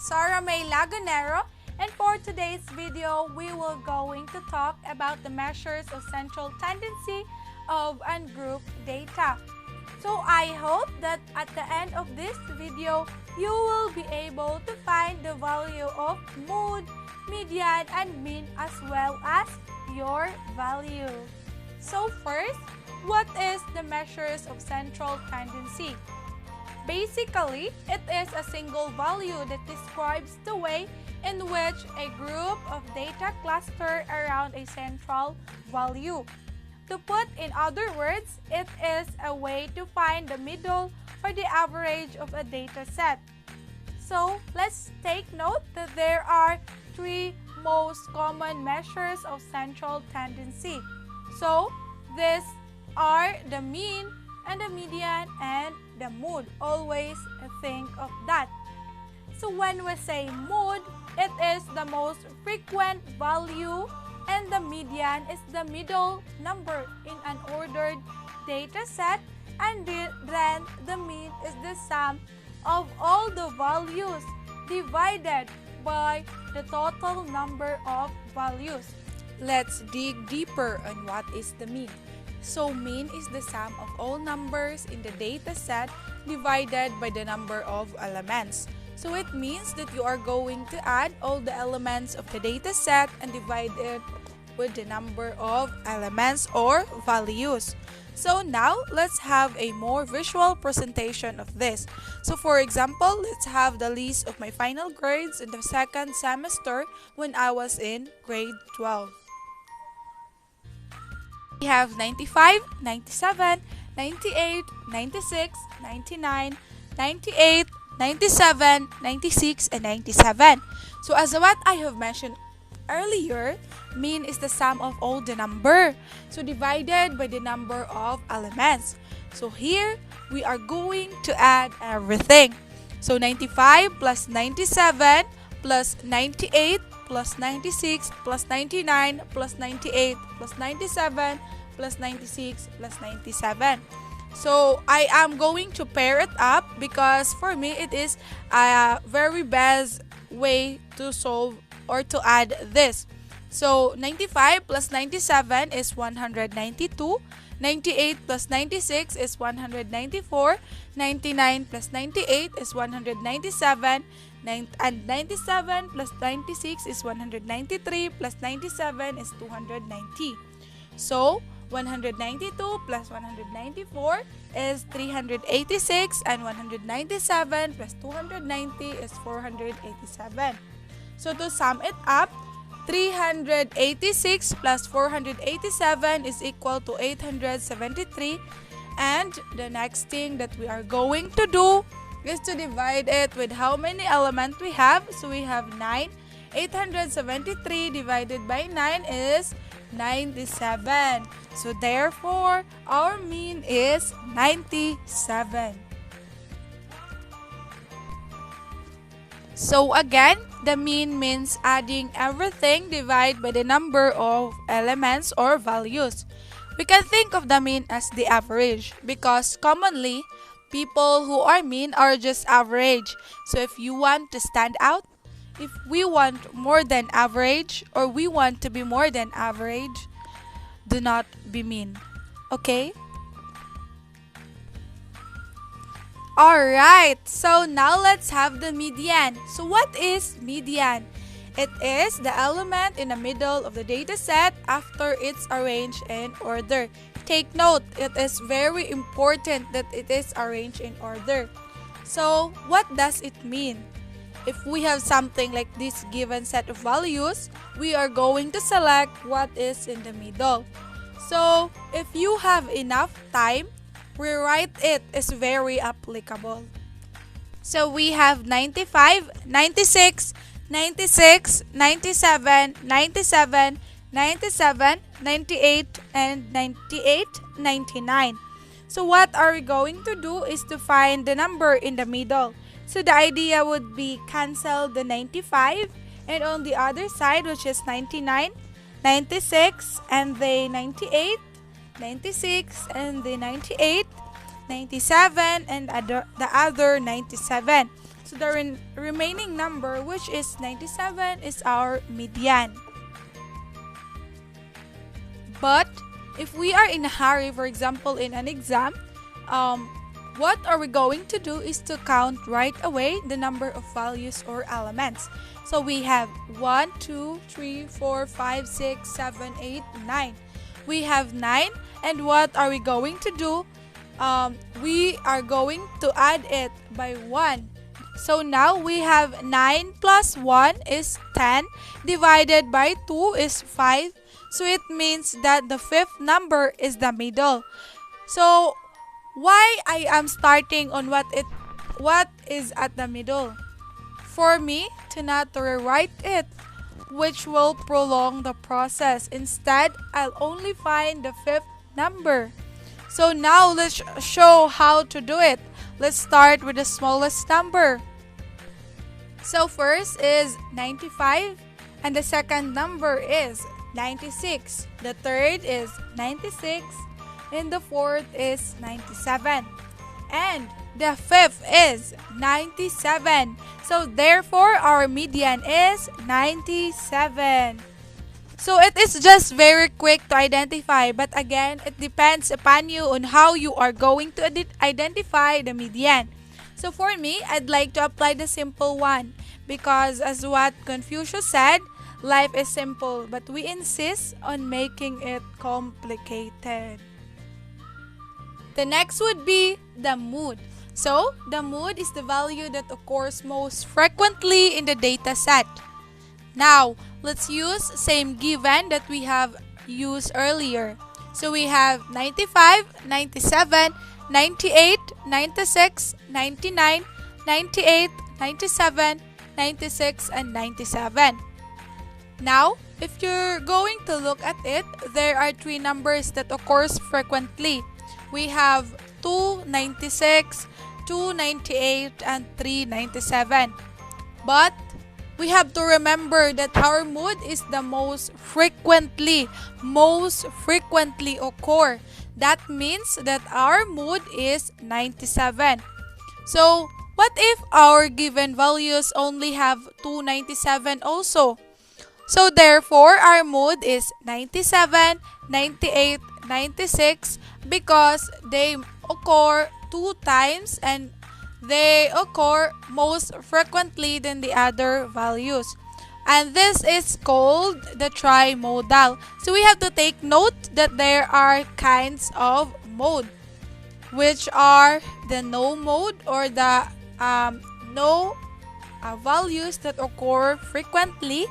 Sara May Lagunero, and for today's video, we will going to talk about the measures of central tendency of ungrouped data. So I hope that at the end of this video, you will be able to find the value of mood, median, and mean as well as your value. So first, what is the measures of central tendency? Basically, it is a single value that describes the way in which a group of data cluster around a central value. To put in other words, it is a way to find the middle or the average of a data set. So, let's take note that there are three most common measures of central tendency. So, these are the mean and the median and the mood. Always think of that. So when we say mood, it is the most frequent value and the median is the middle number in an ordered data set, and then the mean is the sum of all the values divided by the total number of values. Let's dig deeper on what is the mean. So mean is the sum of all numbers in the data set divided by the number of elements. So it means that you are going to add all the elements of the data set and divide it with the number of elements or values. So now let's have a more visual presentation of this. So for example, let's have the list of my final grades in the second semester when I was in grade 12. We have 95, 97, 98, 96, 99, 98, 97, 96, and 97. So as what I have mentioned earlier, mean is the sum of all the number. So divided by the number of elements. So here, we are going to add everything. So 95 plus 97 plus 98 plus 96 plus 99 plus 98 plus 97 plus 96 plus 97. So I am going to pair it up because for me it is a very best way to solve or to add this. So 95 plus 97 is 192. 98 plus 96 is 194, 99 plus 98 is 197, and 97 plus 96 is 193, plus 97 is 290. So, 192 plus 194 is 386, and 197 plus 290 is 487. So, to sum it up, 386 plus 487 is equal to 873, and the next thing that we are going to do is to divide it with how many elements we have. So we have 9. 873 divided by 9 is 97. So therefore, our mean is 97. So again, the mean means adding everything divided by the number of elements or values. We can think of the mean as the average because commonly, people who are mean are just average. So if you want to stand out, if we want more than average or we want to be more than average, do not be mean. Okay? Alright, so now let's have the median. So what is median? It is the element in the middle of the data set after it's arranged in order. Take note, it is very important that it is arranged in order. So what does it mean? If we have something like this given set of values, we are going to select what is in the middle. So if you have enough time, rewrite it is very applicable. So we have 95, 96, 96, 97, 97, 97, 98, and 98, 99. So what are we going to do is to find the number in the middle. So the idea would be cancel the 95 and on the other side, which is 99, 96, and the 98, 96, and the 98, 97, and the other 97. So the remaining number, which is 97, is our median. But if we are in a hurry, for example, in an exam, what are we going to do is to count right away the number of values or elements. So we have 1, 2, 3, 4, 5, 6, 7, 8, 9. We have 9, and what are we going to do? We are going to add it by 1. So now we have 9 plus 1 is 10, divided by 2 is 5. So it means that the fifth number is the middle. So why I am starting on what is at the middle? For me to not rewrite it, which will prolong the process. Instead, I'll only find the fifth number. So now let's show how to do it. Let's start with the smallest number. So first is 95, and the second number is 96. The third is 96, and the fourth is 97. And the fifth is 97. So therefore, our median is 97. So it is just very quick to identify, but again, it depends upon you on how you are going to identify the median. So for me, I'd like to apply the simple one because as what Confucius said, life is simple, but we insist on making it complicated. The next would be the mood. So, the mood is the value that occurs most frequently in the data set. Now, let's use same given that we have used earlier. So, we have 95, 97, 98, 96, 99, 98, 97, 96, and 97. Now, if you're going to look at it, there are three numbers that occurs frequently. We have 296, 298, and 397. But we have to remember that our mood is the most frequently occur. That means that our mood is 97. So, what if our given values only have 297 also? So therefore, our mood is 97, 98, 96 because they occur 2 times and they occur most frequently than the other values. And this is called the trimodal. So we have to take note that there are kinds of mode, which are the no mode or the no values that occur frequently,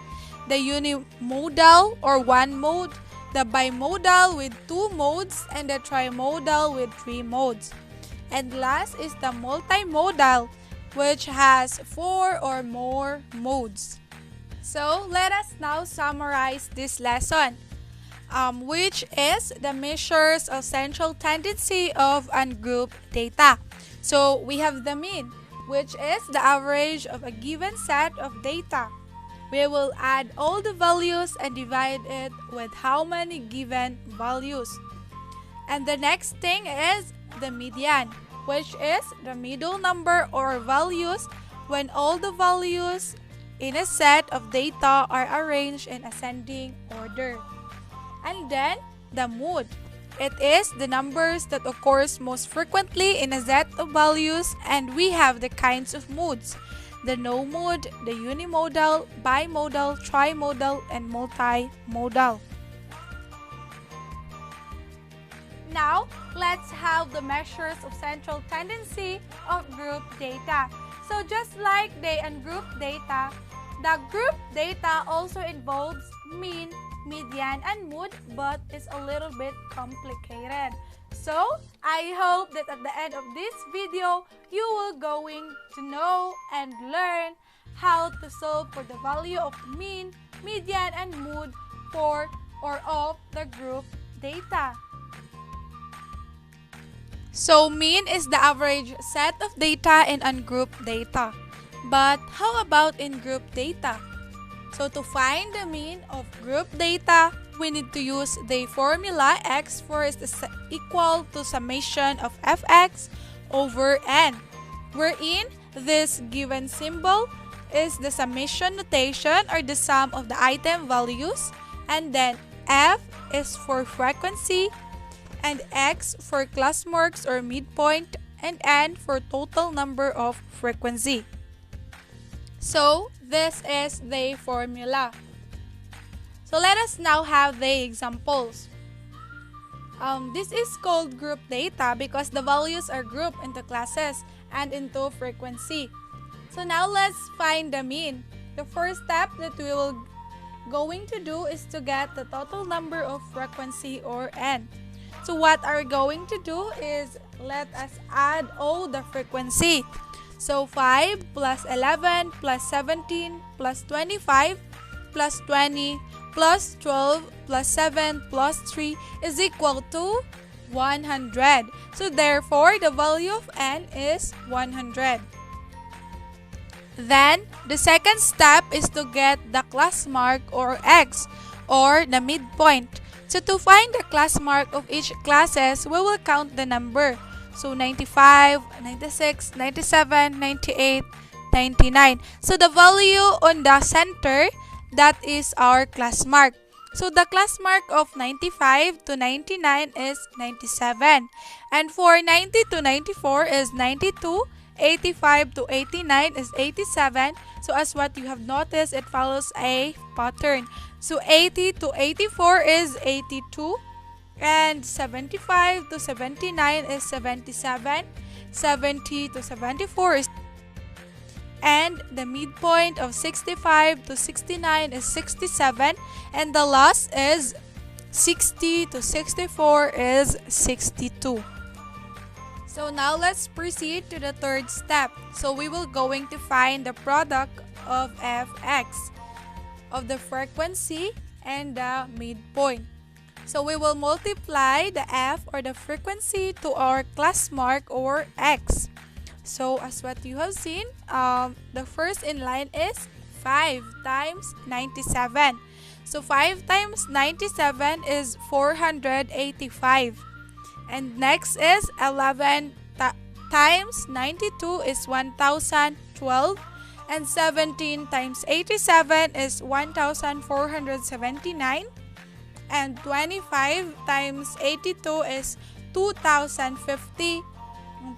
the unimodal or one mode, the bimodal with 2 modes, and the trimodal with 3 modes. And last is the multimodal, which has 4 or more modes. So let us now summarize this lesson, which is the measures of central tendency of ungrouped data. So we have the mean, which is the average of a given set of data. We will add all the values and divide it with how many given values. And the next thing is the median, which is the middle number or values when all the values in a set of data are arranged in ascending order. And then the mood. It is the numbers that occurs most frequently in a set of values, and we have the kinds of moods: the no mode, the unimodal, bimodal, trimodal, and multimodal. Now, let's have the measures of central tendency of group data. So just like the ungrouped data, the group data also involves mean, median, and mood, but it's a little bit complicated. So, I hope that at the end of this video, you will going to know and learn how to solve for the value of mean, median, and mood for or of the group data. So, mean is the average set of data in ungrouped data. But how about in group data? So, to find the mean of group data, we need to use the formula x first is equal to summation of fx over n, wherein this given symbol is the summation notation or the sum of the item values, and then F is for frequency, and X for class marks or midpoint, and N for total number of frequency. So this is the formula. So let us now have the examples. This is called group data because the values are grouped into classes and into frequency. So now let's find the mean. The first step that we will going to do is to get the total number of frequency or N. So what are we going to do is let us add all the frequency. So 5 plus 11 plus 17 plus 25 plus 20 plus 12 plus 7 plus 3 is equal to 100. So therefore, the value of N is 100. Then, the second step is to get the class mark or X or the midpoint. So to find the class mark of each classes, we will count the number. So 95, 96, 97, 98, 99. So the value on the center, that is our class mark. So the class mark of 95 to 99 is 97. And for 90 to 94 is 92. 85 to 89 is 87. So as what you have noticed, it follows a pattern. So 80 to 84 is 82. And 75 to 79 is 77. 70 to 74 is, and the midpoint of 65 to 69 is 67, and the last is 60 to 64 is 62. So now let's proceed to the third step. So we will going to find the product of fx, of the frequency and the midpoint. So we will multiply the f or the frequency to our class mark or x. So as what you have seen, the first in line is 5 times 97. So 5 times 97 is 485. And next is 11 times 92 is 1012. And 17 times 87 is 1479. And 25 times 82 is 2050.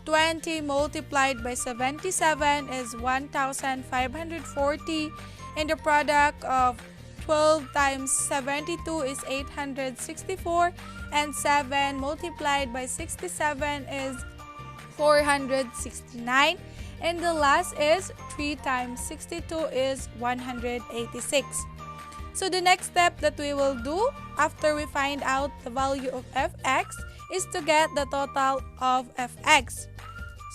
20 multiplied by 77 is 1540. And the product of 12 times 72 is 864. And 7 multiplied by 67 is 469. And the last is 3 times 62 is 186. So the next step that we will do after we find out the value of fx is to get the total of fx.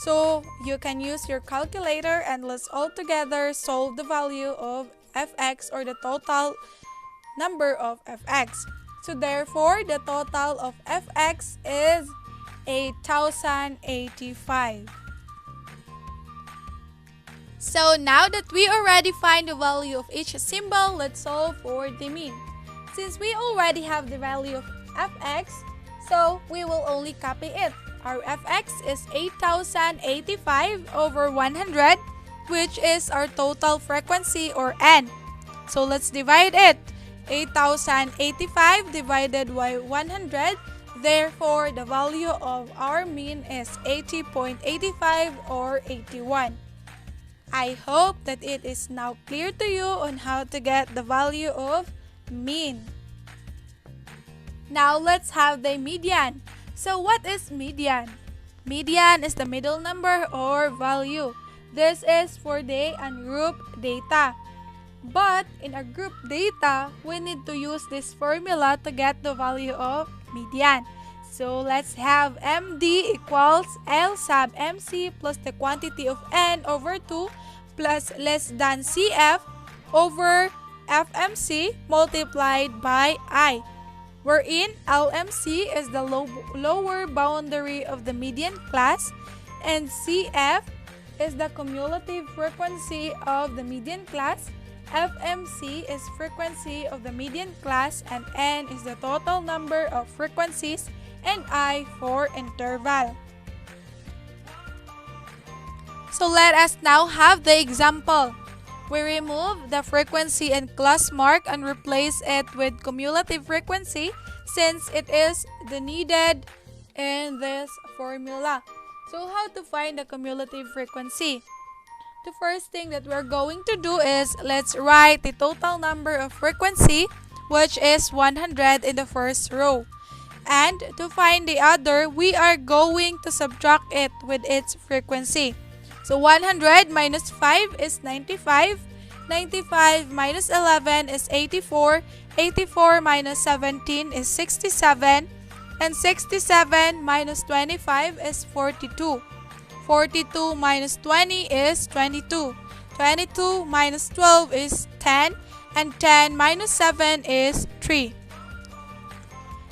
So you can use your calculator and let's all together solve the value of fx or the total number of fx. So therefore, the total of fx is 8085. So now that we already find the value of each symbol, let's solve for the mean. Since we already have the value of fx, so we will only copy it. Our fx is 8085 over 100, which is our total frequency or n. So let's divide it. 8085 divided by 100. Therefore, the value of our mean is 80.85 or 81. I hope that it is now clear to you on how to get the value of mean. Now let's have the median. So what is median? Median is the middle number or value. This is for the ungrouped data. But in our group data, we need to use this formula to get the value of median. So let's have MD equals L sub MC plus the quantity of N over 2 plus less than CF over FMC multiplied by I, wherein LMC is the lower boundary of the median class and CF is the cumulative frequency of the median class, FMC is frequency of the median class, and N is the total number of frequencies, and I for interval. So let us now have the example. We remove the frequency and class mark and replace it with cumulative frequency since it is the needed in this formula. So how to find the cumulative frequency? The first thing that we're going to do is let's write the total number of frequency, which is 100 in the first row. And to find the other, we are going to subtract it with its frequency. So 100 minus 5 is 95. 95 minus 11 is 84. 84 minus 17 is 67. And 67 minus 25 is 42. 42 minus 20 is 22. 22 minus 12 is 10. And 10 minus 7 is 3.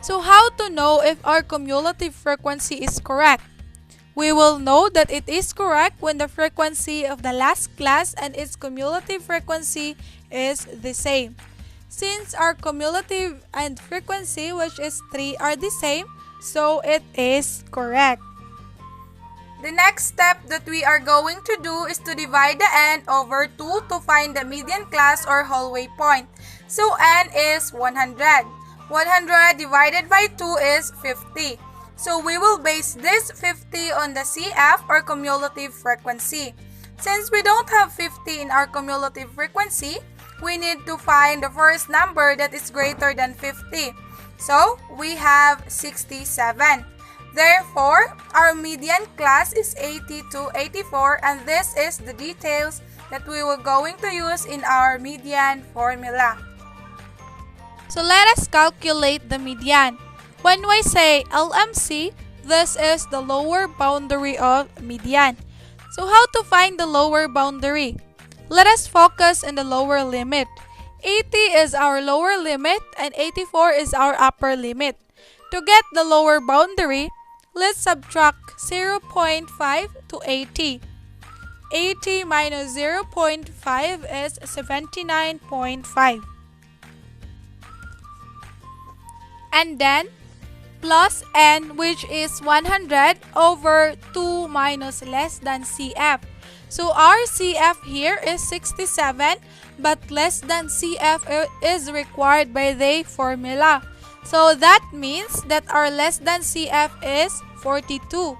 So how to know if our cumulative frequency is correct? We will know that it is correct when the frequency of the last class and its cumulative frequency is the same. Since our cumulative and frequency, which is 3, are the same, so it is correct. The next step that we are going to do is to divide the n over 2 to find the median class or hallway point. So n is 100. 100 divided by 2 is 50. So we will base this 50 on the CF or cumulative frequency. Since we don't have 50 in our cumulative frequency, we need to find the first number that is greater than 50. So we have 67. Therefore, our median class is 80 to 84, and this is the details that we were going to use in our median formula. So let us calculate the median. When we say LMC, this is the lower boundary of median. So how to find the lower boundary? Let us focus on the lower limit. 80 is our lower limit and 84 is our upper limit. To get the lower boundary, let's subtract 0.5 to 80. 80 minus 0.5 is 79.5. And then, plus n, which is 100 over 2 minus less than CF. So our CF here is 67, but less than CF is required by the formula. So that means that our less than CF is 42.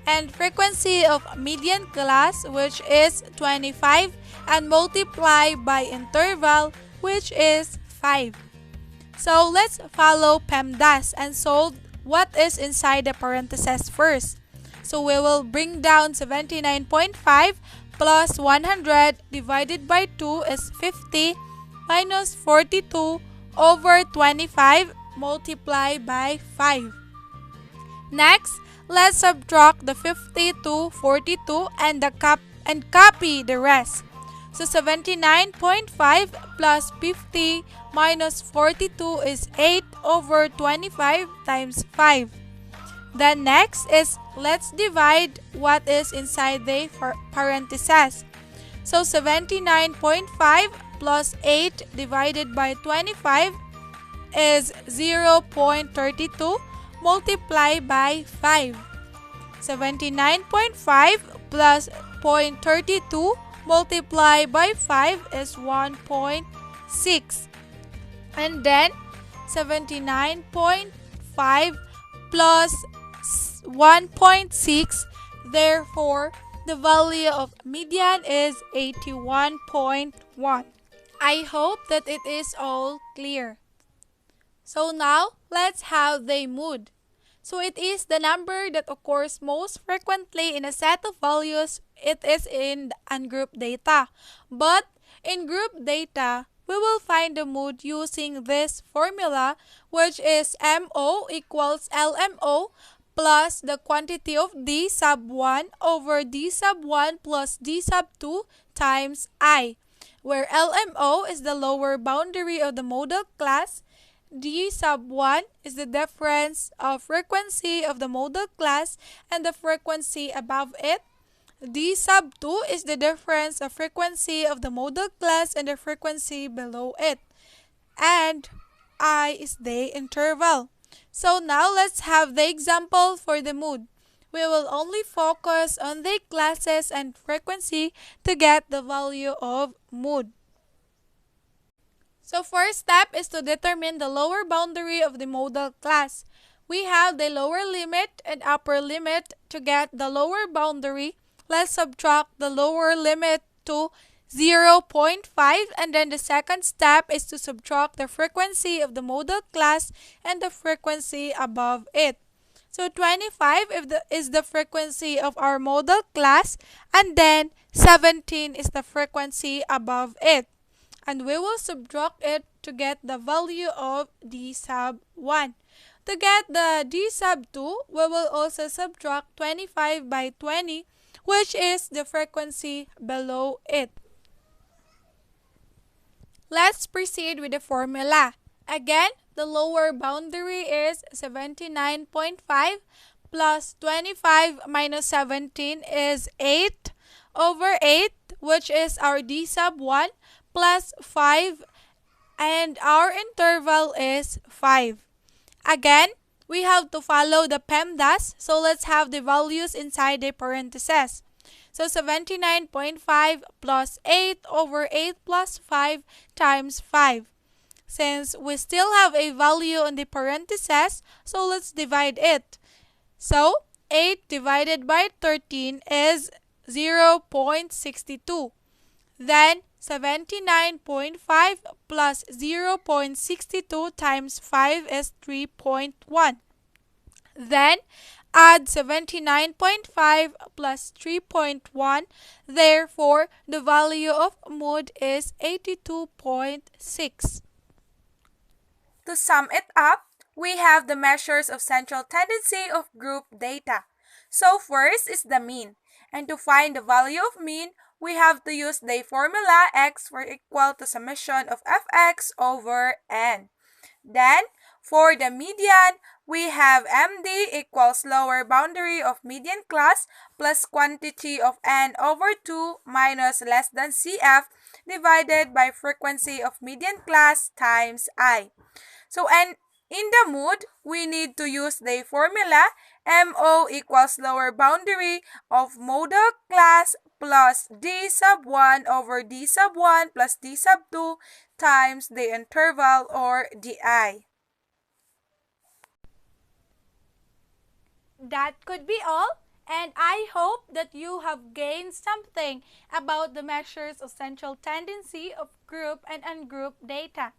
And frequency of median class, which is 25, and multiply by interval, which is 5. So let's follow PEMDAS and solve what is inside the parentheses first. So we will bring down 79.5 plus 100 divided by 2 is 50 minus 42 over 25 multiplied by 5. Next, let's subtract the 50 to 42 and copy the rest. So 79.5 plus 50 minus 42 is 8 over 25 times 5. Then next is let's divide what is inside the parentheses. So 79.5 plus 8 divided by 25 is 0.32 multiplied by 5. 79.5 plus 0.32 multiplied by 5 is 1.6. And then 79.5 plus 1.6. Therefore, the value of median is 81.1. I hope that it is all clear. So now, let's have the mode. So it is the number that occurs most frequently in a set of values. It is in ungrouped data. But in grouped data, we will find the mode using this formula, which is MO equals LMO plus the quantity of D sub 1 over D sub 1 plus D sub 2 times I, where LMO is the lower boundary of the modal class, D sub 1 is the difference of frequency of the modal class and the frequency above it. D sub 2 is the difference of frequency of the modal class and the frequency below it. And I is the interval. So now let's have the example for the mode. we will only focus on the classes and frequency to get the value of mood. So first step is to determine the lower boundary of the modal class. We have the lower limit and upper limit. To get the lower boundary, let's subtract the lower limit to 0.5, and then the second step is to subtract the frequency of the modal class and the frequency above it. So 25 is the frequency of our modal class, and then 17 is the frequency above it. And we will subtract it to get the value of d sub 1. To get the d sub 2, we will also subtract 25 by 20, which is the frequency below it. Let's proceed with the formula. Again, the lower boundary is 79.5 plus 25 minus 17 is 8 over 8, which is our d sub 1, plus 5, and our interval is 5. Again, we have to follow the PEMDAS, so let's have the values inside the parentheses. So 79.5 plus 8 over 8 plus 5 times 5. Since we still have a value in the parentheses, so let's divide it. So 8 divided by 13 is 0.62. Then 79.5 plus 0.62 times 5 is 3.1. Then add 79.5 plus 3.1. Therefore, the value of mood is 82.6. To sum it up, we have the measures of central tendency of group data. So first is the mean. And to find the value of mean, we have to use the formula x for equal to summation of fx over n. Then, for the median, we have MD equals lower boundary of median class plus quantity of n over 2 minus less than CF divided by frequency of median class times I. So, and in the mood, we need to use the formula MO equals lower boundary of modal class plus D sub 1 over D sub 1 plus D sub 2 times the interval or DI. That could be all, and I hope that you have gained something about the measures of central tendency of group and ungrouped data.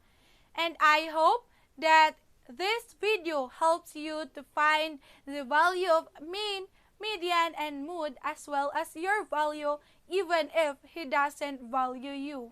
And I hope that this video helps you to find the value of mean, median, and mood, as well as your value, even if he doesn't value you.